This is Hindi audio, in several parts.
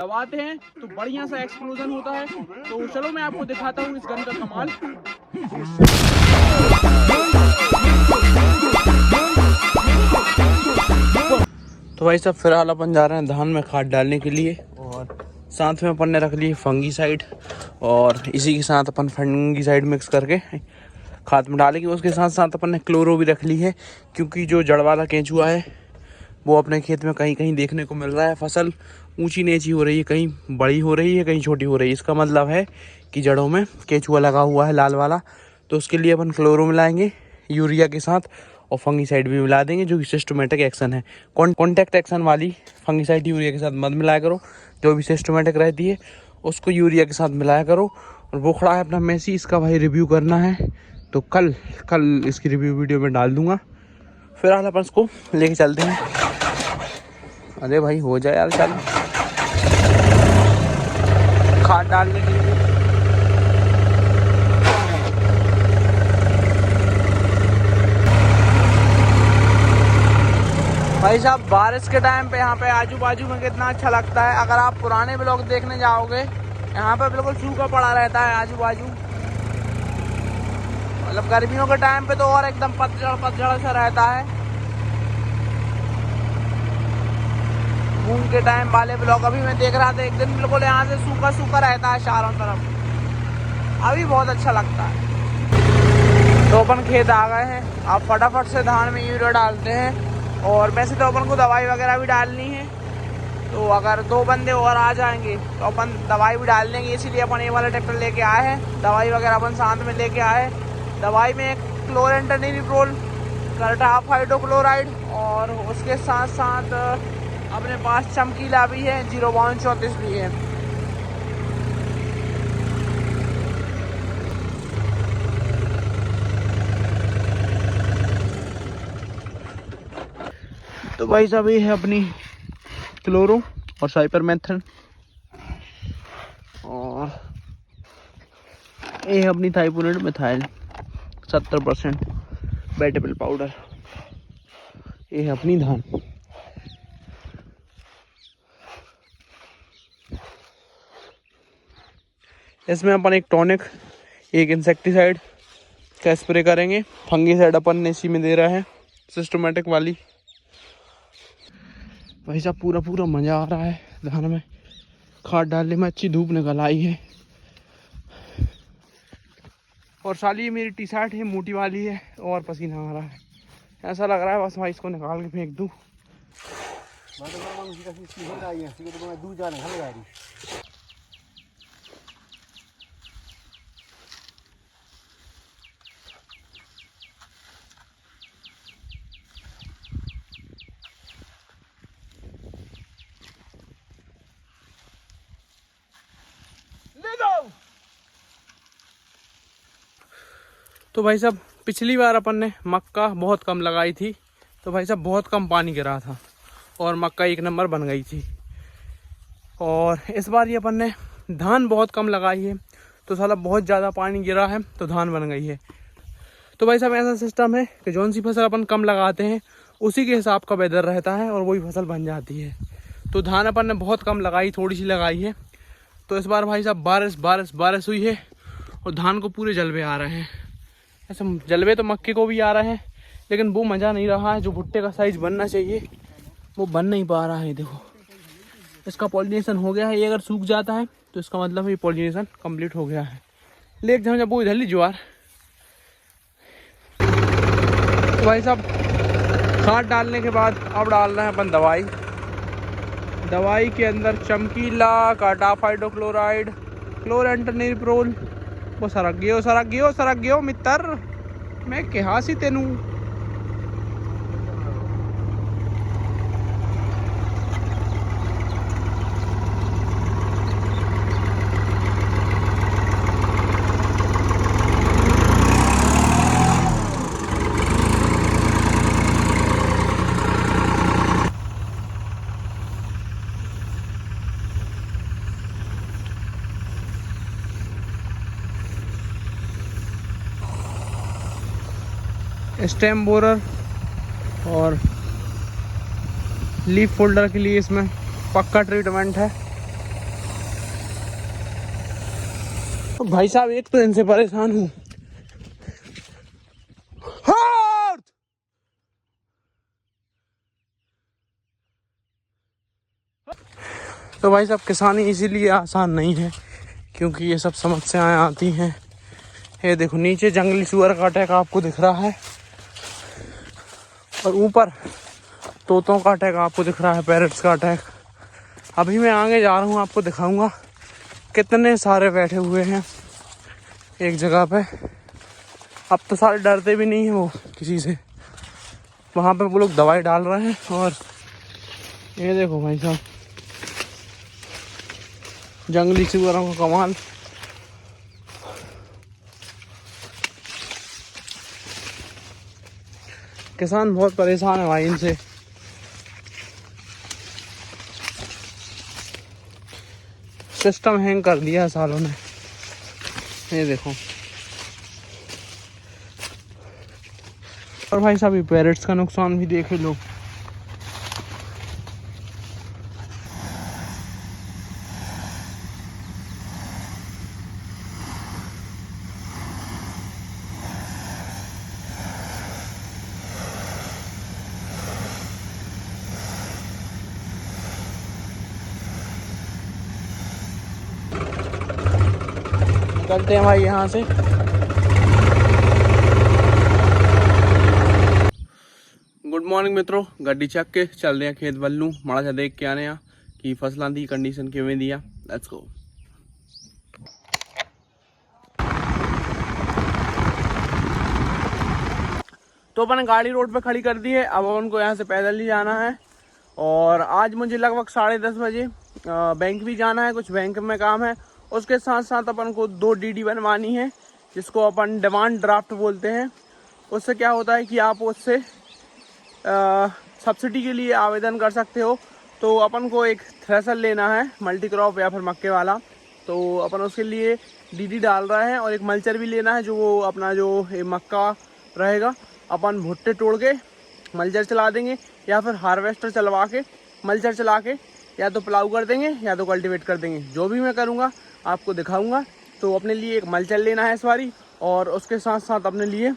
दबाते हैं तो बढ़िया सा एक्सप्लोजन होता है। तो चलो मैं आपको दिखाता हूँ इस गन का कमाल। तो भाई सब फिलहाल अपन जा रहे हैं धान में खाद डालने के लिए, और साथ में अपन ने रख ली फंगीसाइड, और इसी के साथ अपन फंगीसाइड मिक्स करके खाद में डालेंगे। उसके साथ साथ अपन ने क्लोरो भी रख ली है, क्योंकि जो जड़ वाला केंचुआ है वो अपने खेत में कहीं कहीं देखने को मिल रहा है। फसल ऊंची नीची हो रही है, कहीं बड़ी हो रही है, कहीं छोटी हो रही है। इसका मतलब है कि जड़ों में केंचुआ लगा हुआ है लाल वाला। तो उसके लिए अपन क्लोरो मिलाएंगे यूरिया के साथ, और फंगीसाइड भी मिला देंगे, जो कि सिस्टमेटिक एक्शन है। कॉन्टैक्ट एक्शन वाली फंगीसाइड यूरिया के साथ मत मिलाया करो, जो भी सिस्टमेटिक रहती है उसको यूरिया के साथ मिलाया करो। और वो खड़ा है अपना मेसी, इसका भाई रिव्यू करना है, तो कल इसकी रिव्यू वीडियो में डाल दूंगा। फिलहाल अपन इसको लेके चलते हैं। अरे भाई हो जाए यार, चल खाद डालने के लिए। भाई साहब बारिश के टाइम पे यहाँ पे आजू बाजू में कितना अच्छा लगता है। अगर आप पुराने ब्लॉग देखने जाओगे, यहाँ पे बिल्कुल सूखा पड़ा रहता है आजू बाजू। मतलब गर्मियों के टाइम पे तो और एकदम पतझड़ सा रहता है। मूंग के टाइम वाले ब्लॉग अभी मैं देख रहा था, एक दिन बिल्कुल यहाँ से सूखा सूखा रहता है चारों तरफ। अभी बहुत अच्छा लगता है। तो अपन खेत आ गए हैं, आप फटाफट से धान में यूरिया डालते हैं। और वैसे तो अपन को दवाई वगैरह भी डालनी है, तो अगर 2 बंदे और आ जाएंगे तो अपन दवाई भी डाल देंगे। इसीलिए अपन ये वाला ट्रैक्टर लेके आए हैं। दवाई वगैरह अपन साथ में लेके आए। दवाई में क्लोरेंटनिलिप्रोल, कार्टाफ हाइड्रोक्लोराइड, और उसके साथ साथ अपने पास चमकीला भी है, 0.34 भी है। तो भाई साहब ये है अपनी क्लोरो और साइपरमेथ्रिन, और ये है अपनी थाइपोनेट मिथाइल 70% वेटेबल पाउडर। ये है अपनी धान। इसमें अपन एक टॉनिक, एक इंसेक्टिसाइड का स्प्रे करेंगे। फंगीसाइड अपन ने इसी में दे रहा है, सिस्टमेटिक वाली। भाई साहब पूरा मज़ा आ रहा है धान में खाद डालने में। अच्छी धूप निकल आई है, और साली ये मेरी टी शर्ट है मोटी वाली है, और पसीना आ रहा है। ऐसा लग रहा है बस भाई इसको निकाल के फेंक दूँ। तो भाई साहब पिछली बार अपन ने मक्का बहुत कम लगाई थी, तो भाई साहब बहुत कम पानी गिरा था और मक्का 1 नंबर बन गई थी। और इस बार ये अपन ने धान बहुत कम लगाई है, तो साला बहुत ज़्यादा पानी गिरा है तो धान बन गई है। तो भाई साहब ऐसा सिस्टम है कि जौन सी फसल अपन कम लगाते हैं उसी के हिसाब का वेदर रहता है और वही फसल बन जाती है। तो धान अपन ने बहुत कम लगाई, थोड़ी सी लगाई है। तो इस बार भाई साहब बारिश हुई है और धान को पूरे जलवे आ रहे हैं। ऐसे जलवे तो मक्के को भी आ रहे हैं, लेकिन वो मज़ा नहीं रहा है। जो भुट्टे का साइज़ बनना चाहिए वो बन नहीं पा रहा है। देखो इसका पॉलिनेशन हो गया है। ये अगर सूख जाता है तो इसका मतलब ये पॉलिनेशन कंप्लीट हो गया है। लेक जब वो इधर ली ज्वार। तो भाई साहब खाद डालने के बाद अब डाल रहे हैं अपन दवाई। दवाई के अंदर चमकीला, कार्टाफ हाइड्रोक्लोराइड, क्लोरेंटनिलिप्रोल। वो सरक गयो मित्र, मैं कहा सी तेनू। स्टेम बोरर और लीफ फोल्डर के लिए इसमें पक्का ट्रीटमेंट है। भाई साहब एक तो इनसे परेशान हूँ। तो भाई साहब किसानी इसीलिए आसान नहीं है क्योंकि ये सब समस्याएं आती हैं। ये देखो नीचे जंगली सुअर का अटैक आपको दिख रहा है और ऊपर तोतों का अटैक आपको दिख रहा है, पैरट्स का अटैक। अभी मैं आगे जा रहा हूँ, आपको दिखाऊंगा कितने सारे बैठे हुए हैं एक जगह पे। अब तो सारे डरते भी नहीं हैं वो किसी से। वहाँ पे वो लोग दवाई डाल रहे हैं। और ये देखो भाई साहब जंगली सुअरों का कमाल। किसान बहुत परेशान है भाई इनसे। सिस्टम हैंग कर दिया है सालों ने। ये देखो। और भाई साहब ये पैरट्स का नुकसान भी देखे लो। निकलते हैं भाई यहाँ से। गुड मॉर्निंग मित्रों, गड्डी चक के चल रहे हैं खेत बल्लू माड़ा सा देख के आने कि फसलों की कंडीशन किवें दी। Let's go. तो अपन गाड़ी रोड पे खड़ी कर दी है। अब अपन को यहाँ से पैदल ही जाना है। और आज मुझे लगभग 10:30 बजे बैंक भी जाना है, कुछ बैंक में काम है। उसके साथ साथ अपन को 2 DD बनवानी है जिसको अपन डिमांड ड्राफ्ट बोलते हैं। उससे क्या होता है कि आप उससे सब्सिडी के लिए आवेदन कर सकते हो। तो अपन को एक थ्रेशर लेना है, मल्टी क्रॉप या फिर मक्के वाला। तो अपन उसके लिए DD डाल रहा है और एक मल्चर भी लेना है जो वो अपना जो मक्का रहेगा अपन भुट्टे तोड़ के मल्चर चला देंगे या फिर हार्वेस्टर चलवा के मल्चर चला के या तो प्लाऊ कर देंगे या तो कल्टीवेट कर देंगे। जो भी मैं करूँगा आपको दिखाऊंगा। तो अपने लिए एक मल्चर लेना है इस बारी और उसके साथ साथ अपने लिए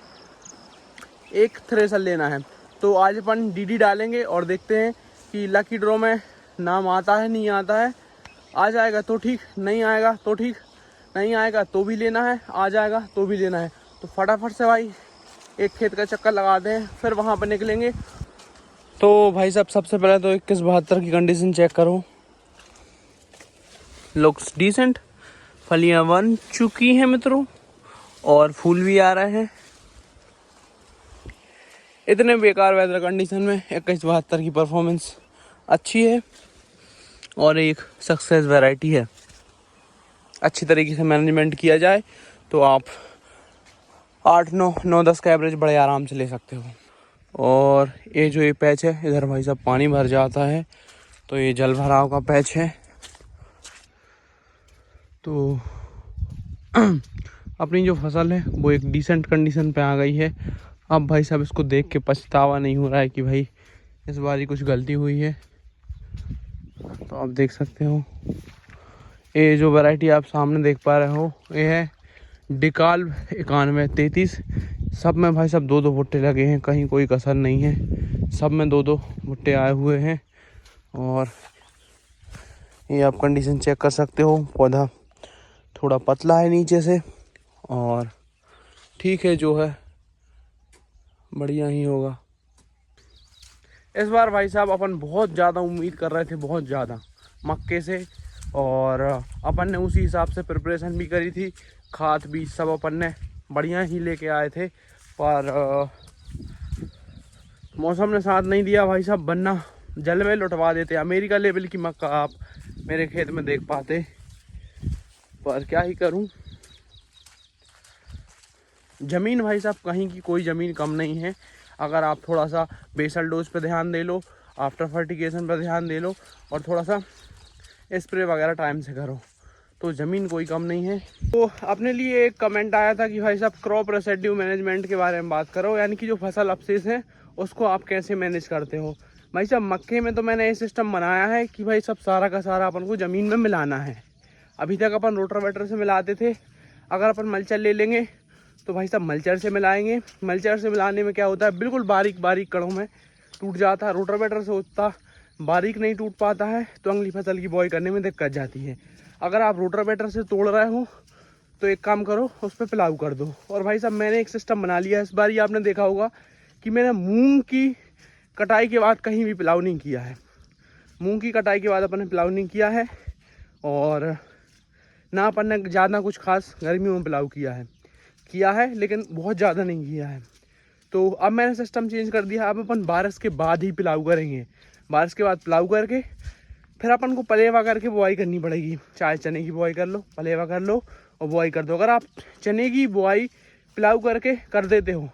एक थ्रेशर लेना है। तो आज अपन DD डालेंगे और देखते हैं कि लकी ड्रॉ में नाम आता है नहीं आता है। आ जाएगा तो ठीक, नहीं आएगा तो ठीक, नहीं आएगा तो भी लेना है, आ जाएगा तो भी लेना है। तो फटाफट से भाई एक खेत का चक्कर लगा दें, फिर वहाँ पर निकलेंगे। तो भाई साहब सबसे पहले तो 21-72 की कंडीशन चेक करो। लुक्स डिसेंट, फलियाँ बन चुकी हैं मित्रों और फूल भी आ रहे हैं। इतने बेकार वेदर कंडीशन में 21-72 की परफॉर्मेंस अच्छी है और एक सक्सेस वैरायटी है। अच्छी तरीके से मैनेजमेंट किया जाए तो आप 8-9-10 का एवरेज बड़े आराम से ले सकते हो। और ये जो ये पैच है इधर भाई साहब पानी भर जाता है तो ये जल भराव का पैच है। तो अपनी जो फसल है वो एक डिसेंट कंडीशन पे आ गई है। अब भाई साहब इसको देख के पछतावा नहीं हो रहा है कि भाई इस बार कुछ गलती हुई है। तो आप देख सकते हो ये जो वैरायटी आप सामने देख पा रहे हो ये है डिकाल 9133। सब में भाई साहब 2-2 भुट्टे लगे हैं, कहीं कोई कसर नहीं है। सब में 2-2 भुट्टे आए हुए हैं। और ये आप कंडीशन चेक कर सकते हो। पौधा थोड़ा पतला है नीचे से और ठीक है, जो है बढ़िया ही होगा। इस बार भाई साहब अपन बहुत ज़्यादा उम्मीद कर रहे थे, बहुत ज़्यादा मक्के से। और अपन ने उसी हिसाब से प्रिपरेशन भी करी थी, खाद बीज सब अपन ने बढ़िया ही लेके आए थे। पर मौसम ने साथ नहीं दिया भाई साहब, वरना जल में लुटवा देते। अमेरिका लेवल की मक्का आप मेरे खेत में देख पाते। पर क्या ही करूं, ज़मीन भाई साहब कहीं की कोई ज़मीन कम नहीं है। अगर आप थोड़ा सा बेसल डोज पे ध्यान दे लो, आफ्टर फर्टिगेशन पर ध्यान दे लो और थोड़ा सा स्प्रे वगैरह टाइम से करो तो ज़मीन कोई कम नहीं है। तो अपने लिए एक कमेंट आया था कि भाई साहब क्रॉप रेसिड्यू मैनेजमेंट के बारे में बात करो, यानी कि जो फसल अवशेष हैं उसको आप कैसे मैनेज करते हो। भाई साहब मक्के में तो मैंने ये सिस्टम बनाया है कि भाई सब सारा का सारा अपन को ज़मीन में मिलाना है। अभी तक अपन रोटावेटर से मिलाते थे, अगर अपन मल्चर ले लेंगे तो भाई साहब मल्चर से मिलाएंगे। मल्चर से मिलाने में क्या होता है, बिल्कुल बारीक बारीक कणों में टूट जाता है। रोटावेटर से उतना बारीक नहीं टूट पाता है, तो अगली फसल की बुआई करने में दिक्कत जाती है। अगर आप रोटावेटर से तोड़ रहे हो तो एक काम करो, उस पर पिलाऊ कर दो। और भाई साहब मैंने एक सिस्टम बना लिया है इस बार, ये आपने देखा होगा कि मैंने मूंग की कटाई के बाद कहीं भी पिलाऊ नहीं किया है। मूंग की कटाई के बाद अपन ने पिलाऊ नहीं किया है, और ना अपन ने ज़्यादा कुछ खास गर्मियों में पिलाऊ किया है, लेकिन बहुत ज़्यादा नहीं किया है। तो अब मैंने सिस्टम चेंज कर दिया। अब अपन बारिश के बाद ही पिलाऊ करेंगे। बारिश के बाद पिलाऊ करके फिर अपन को पलेवा करके बुआई करनी पड़ेगी। चाहे चने की बुआई कर लो, पलेवा कर लो और बुआई कर दो। अगर आप चने की बुआई पिलाऊ करके कर देते हो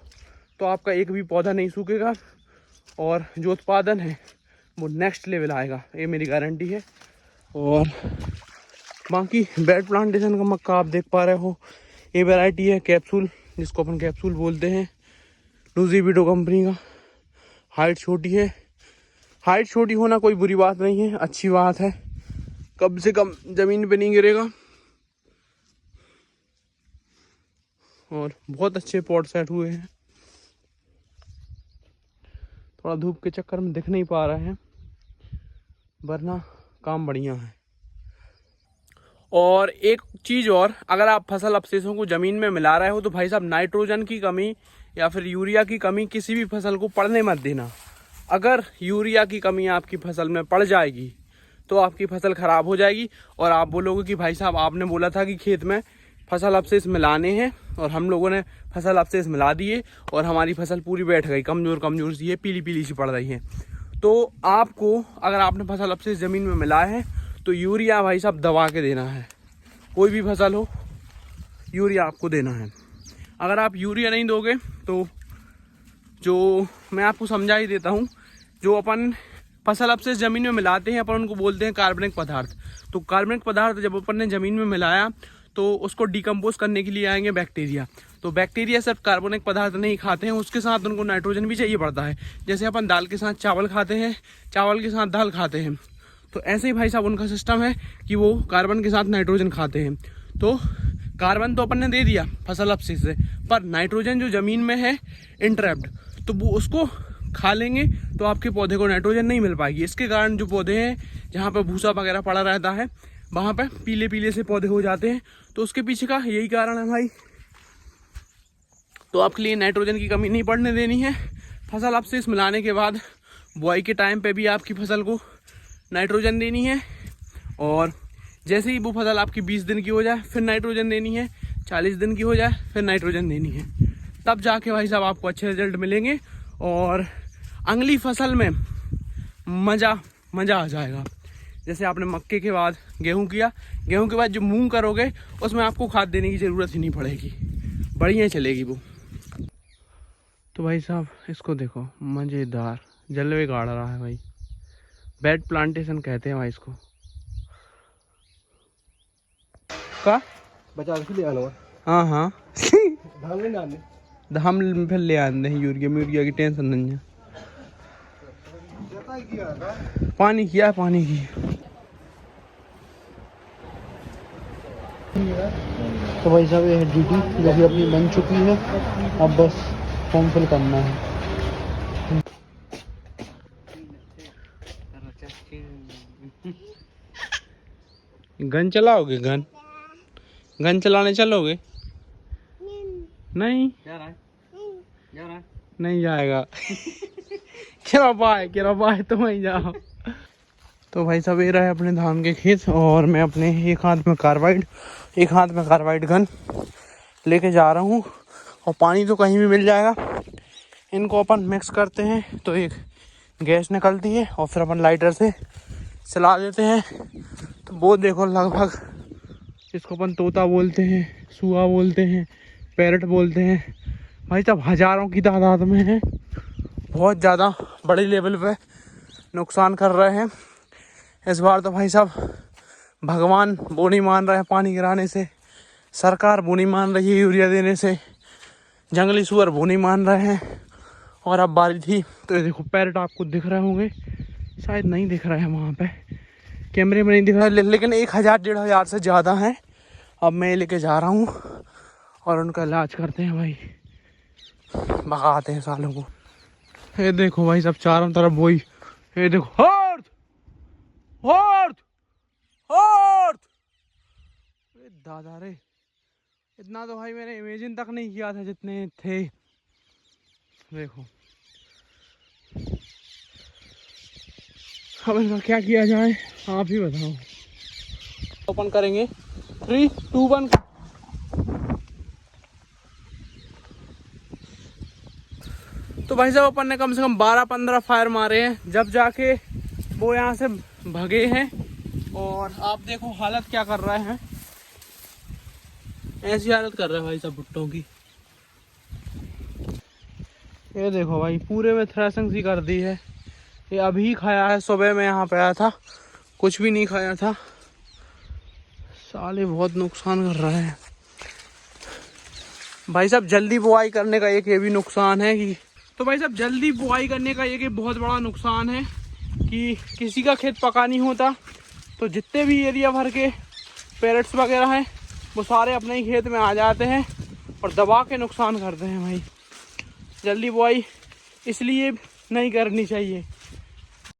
तो आपका एक भी पौधा नहीं सूखेगा और जो उत्पादन है वो नेक्स्ट लेवल आएगा, ये मेरी गारंटी है। और बाकी बेड प्लांटेशन का मक्का आप देख पा रहे हो, ये वैरायटी है कैप्सूल, जिसको अपन कैप्सूल बोलते हैं, लूजीविडो कंपनी का। हाइट छोटी है। हाइट छोटी होना कोई बुरी बात नहीं है, अच्छी बात है। कम से कम ज़मीन पे नहीं गिरेगा और बहुत अच्छे पॉट सेट हुए हैं। थोड़ा धूप के चक्कर में दिख नहीं पा रहा है, वरना काम बढ़िया है। और एक चीज़ और, अगर आप फसल अवशेषों को ज़मीन में मिला रहे हो तो भाई साहब नाइट्रोजन की कमी या फिर यूरिया की कमी किसी भी फसल को पड़ने मत देना। अगर यूरिया की कमी आपकी फसल में पड़ जाएगी तो आपकी फसल ख़राब हो जाएगी और आप बोलोगे कि भाई साहब आपने बोला था कि खेत में फसल अवशेष मिलाने हैं और हम लोगों ने फसल अवशेष मिला दिए और हमारी फसल पूरी बैठ गई, कमज़ोर सी है, पीली पीली सी पड़ रही है। तो आपको, अगर आपने फसल अवशेष ज़मीन में मिलाया है तो यूरिया भाई साहब दबा के देना है। कोई भी फसल हो, यूरिया आपको देना है। अगर आप यूरिया नहीं दोगे तो जो मैं आपको समझा ही देता हूँ, जो अपन फसल अवशेष ज़मीन में मिलाते हैं अपन उनको बोलते हैं कार्बनिक पदार्थ। तो कार्बनिक पदार्थ जब अपन ने ज़मीन में मिलाया तो उसको डिकम्पोज करने के लिए आएंगे बैक्टीरिया। तो बैक्टीरिया सिर्फ कार्बनिक पदार्थ नहीं खाते हैं, उसके साथ उनको नाइट्रोजन भी चाहिए पड़ता है। जैसे अपन दाल के साथ चावल खाते हैं, चावल के साथ दाल खाते हैं, तो ऐसे ही भाई साहब उनका सिस्टम है कि वो कार्बन के साथ नाइट्रोजन खाते हैं। तो कार्बन तो अपन ने दे दिया फसल अवशेष से, पर नाइट्रोजन जो ज़मीन में है इंट्रैप्ड, तो वो उसको खा लेंगे तो आपके पौधे को नाइट्रोजन नहीं मिल पाएगी। इसके कारण जो पौधे हैं जहाँ पे भूसा वगैरह पड़ा रहता है वहाँ पे पीले पीले से पौधे हो जाते हैं। तो उसके पीछे का यही कारण है भाई। तो आपके लिए नाइट्रोजन की कमी नहीं पड़ने देनी है। फसल अवशेष मिलाने के बाद बुआई के टाइम पे भी आपकी फसल को नाइट्रोजन देनी है, और जैसे ही वो फसल आपकी 20 दिन की हो जाए फिर नाइट्रोजन देनी है, 40 दिन की हो जाए फिर नाइट्रोजन देनी है। तब जाके भाई साहब आपको अच्छे रिजल्ट मिलेंगे और अगली फसल में मज़ा आ जाएगा। जैसे आपने मक्के के बाद गेहूं किया, गेहूं के बाद जो मूंग करोगे उसमें आपको खाद देने की ज़रूरत ही नहीं पड़ेगी, बढ़िया चलेगी वो। तो भाई साहब इसको देखो, मज़ेदार जलवे गाड़ रहा है भाई। बेड प्लांटेशन कहते हैं भाई इसको। का बचा के ले आना। हाँ हाँ धान नहीं डालने, हम फिर ले आते हैं यूरिया की टेंशन नहीं है। पानी किया पानी की। तो भाई साहब ये है ड्यूटी जो भी अपनी बन चुकी है, अब बस फॉर्म फिल करना है। गन चलाओगे? गन चलाने चलोगे? नहीं नहीं जाएगा। क्या बाय तो वहीं जाओ। तो भाई साहब ये रहे अपने धान के खेत, और मैं अपने एक हाथ में कार्बाइड गन लेके जा रहा हूँ। और पानी तो कहीं भी मिल जाएगा। इनको अपन मिक्स करते हैं तो एक गैस निकलती है और फिर अपन लाइटर से चला देते हैं। तो वो देखो लगभग, इसको अपन तोता बोलते हैं, सुआ बोलते हैं, पैरट बोलते हैं, भाई साहब हज़ारों की तादाद में है। बहुत ज़्यादा बड़े लेवल पे नुकसान कर रहे हैं इस बार। तो भाई साहब भगवान वो नहीं मान रहे हैं पानी गिराने से, सरकार वो नहीं मान रही है यूरिया देने से, जंगली सुअर वो नहीं मान रहे हैं। और अब बारिश थी तो ये देखो पैरट आपको दिख रहे होंगे, शायद नहीं दिख रहा है वहाँ पे, कैमरे में नहीं दिख रहा है, लेकिन 1000-1500 से ज़्यादा है। अब मैं लेके जा रहा हूँ और उनका इलाज करते हैं भाई, भगाते हैं सालों को। ये देखो भाई सब चारों तरफ वही, ये देखो हॉर्थ हॉर्थ हॉर्थ। दादा रे, इतना तो भाई मैंने इमेजिन तक नहीं किया था जितने थे। देखो अब इनका क्या किया जाए, आप ही बताओ। ओपन करेंगे 3, 2, 1। तो भाई साहब अपन ने कम से कम 12-15 फायर मारे हैं, जब जाके वो यहाँ से भगे हैं। और आप देखो हालत क्या कर रहे हैं, ऐसी हालत कर रहे हैं भाई साहब भुट्टों की। ये देखो भाई पूरे में थ्रेसिंग सी कर दी है। ये अभी खाया है, सुबह में यहाँ पे आया था कुछ भी नहीं खाया था। साले बहुत नुकसान कर रहा है भाई साहब। जल्दी बुआई करने का एक ये भी नुकसान है कि, तो भाई साहब जल्दी बुआई करने का एक बहुत बड़ा नुकसान है कि किसी का खेत पका नहीं होता तो जितने भी एरिया भर के पैरेट्स वगैरह हैं वो सारे अपने ही खेत में आ जाते हैं और दबा के नुकसान करते हैं भाई। जल्दी बुआई इसलिए नहीं करनी चाहिए।